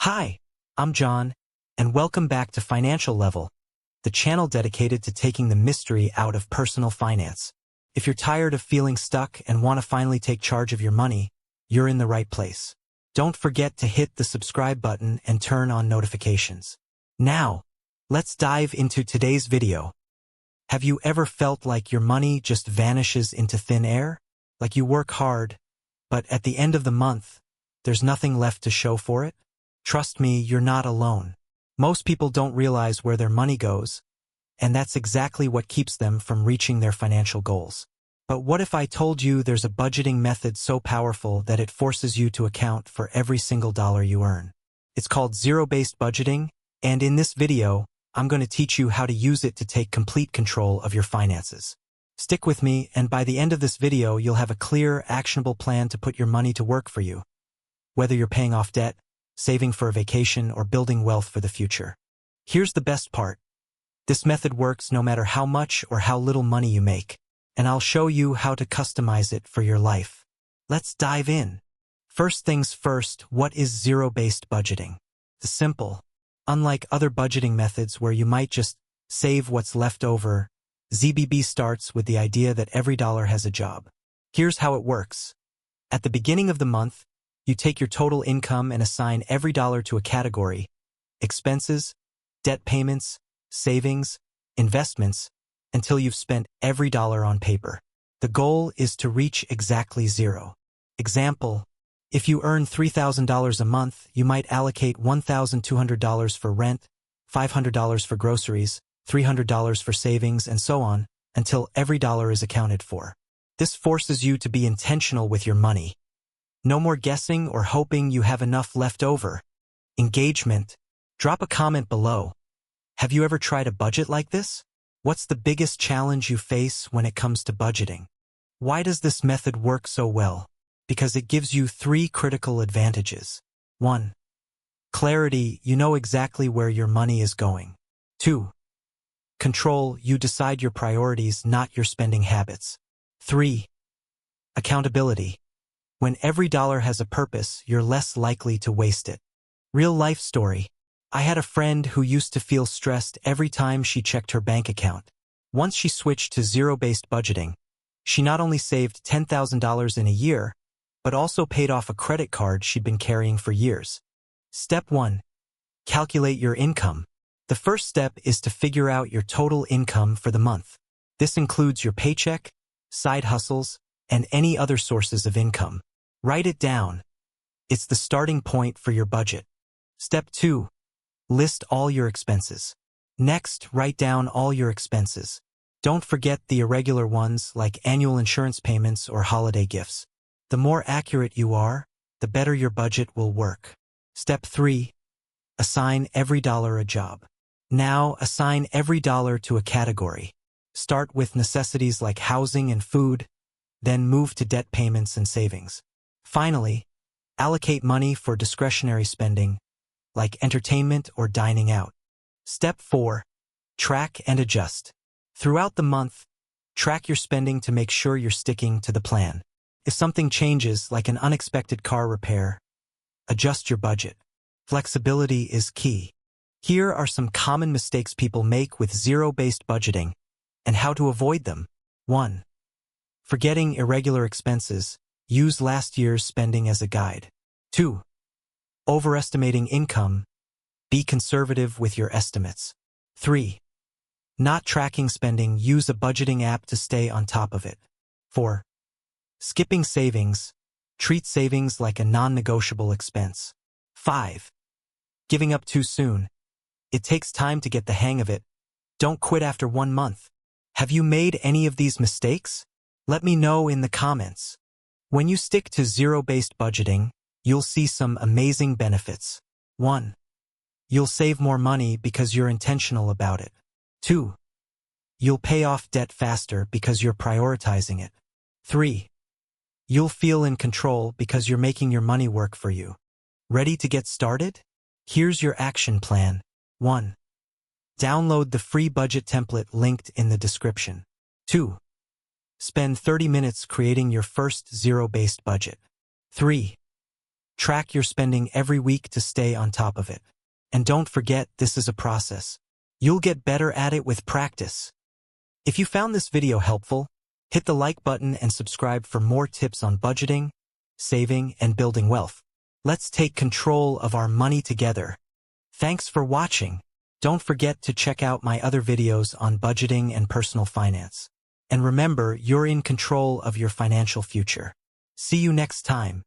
Hi, I'm John, and welcome back to Financial Level, the channel dedicated to taking the mystery out of personal finance. If you're tired of feeling stuck and want to finally take charge of your money, you're in the right place. Don't forget to hit the subscribe button and turn on notifications. Now, let's dive into today's video. Have you ever felt like your money just vanishes into thin air? Like you work hard, but at the end of the month, there's nothing left to show for it? Trust me, you're not alone. Most people don't realize where their money goes, and that's exactly what keeps them from reaching their financial goals. But what if I told you there's a budgeting method so powerful that it forces you to account for every single dollar you earn? It's called zero-based budgeting, and in this video, I'm going to teach you how to use it to take complete control of your finances. Stick with me, and by the end of this video, you'll have a clear, actionable plan to put your money to work for you. Whether you're paying off debt, saving for a vacation, or building wealth for the future. Here's the best part. This method works no matter how much or how little money you make, and I'll show you how to customize it for your life. Let's dive in. First things first, what is zero-based budgeting? It's simple. Unlike other budgeting methods where you might just save what's left over, ZBB starts with the idea that every dollar has a job. Here's how it works. At the beginning of the month, you take your total income and assign every dollar to a category: expenses, debt payments, savings, investments, until you've spent every dollar on paper. The goal is to reach exactly zero. Example, if you earn $3,000 a month, you might allocate $1,200 for rent, $500 for groceries, $300 for savings, and so on, until every dollar is accounted for. This forces you to be intentional with your money. No more guessing or hoping you have enough left over. Engagement. Drop a comment below. Have you ever tried a budget like this? What's the biggest challenge you face when it comes to budgeting? Why does this method work so well? Because it gives you 3 critical advantages. 1. Clarity. You know exactly where your money is going. 2. Control. You decide your priorities, not your spending habits. 3. Accountability. When every dollar has a purpose, you're less likely to waste it. Real life story. I had a friend who used to feel stressed every time she checked her bank account. Once she switched to zero-based budgeting, she not only saved $10,000 in a year, but also paid off a credit card she'd been carrying for years. Step 1. Calculate your income. The first step is to figure out your total income for the month. This includes your paycheck, side hustles, and any other sources of income. Write it down. It's the starting point for your budget. Step 2. List all your expenses. Next, write down all your expenses. Don't forget the irregular ones like annual insurance payments or holiday gifts. The more accurate you are, the better your budget will work. Step 3. Assign every dollar a job. Now, assign every dollar to a category. Start with necessities like housing and food, then move to debt payments and savings. Finally, allocate money for discretionary spending, like entertainment or dining out. Step 4. Track and adjust. Throughout the month, track your spending to make sure you're sticking to the plan. If something changes, like an unexpected car repair, adjust your budget. Flexibility is key. Here are some common mistakes people make with zero-based budgeting and how to avoid them. 1. Forgetting irregular expenses. Use last year's spending as a guide. 2. Overestimating income. Be conservative with your estimates. 3. Not tracking spending. Use a budgeting app to stay on top of it. 4. Skipping savings. Treat savings like a non-negotiable expense. 5. Giving up too soon. It takes time to get the hang of it. Don't quit after 1 month. Have you made any of these mistakes? Let me know in the comments. When you stick to zero-based budgeting, you'll see some amazing benefits. 1. You'll save more money because you're intentional about it. 2. You'll pay off debt faster because you're prioritizing it. 3. You'll feel in control because you're making your money work for you. Ready to get started? Here's your action plan. 1. Download the free budget template linked in the description. 2. Spend 30 minutes creating your first zero-based budget. 3. Track your spending every week to stay on top of it. And don't forget, this is a process. You'll get better at it with practice. If you found this video helpful, hit the like button and subscribe for more tips on budgeting, saving, and building wealth. Let's take control of our money together. Thanks for watching. Don't forget to check out my other videos on budgeting and personal finance. And remember, you're in control of your financial future. See you next time.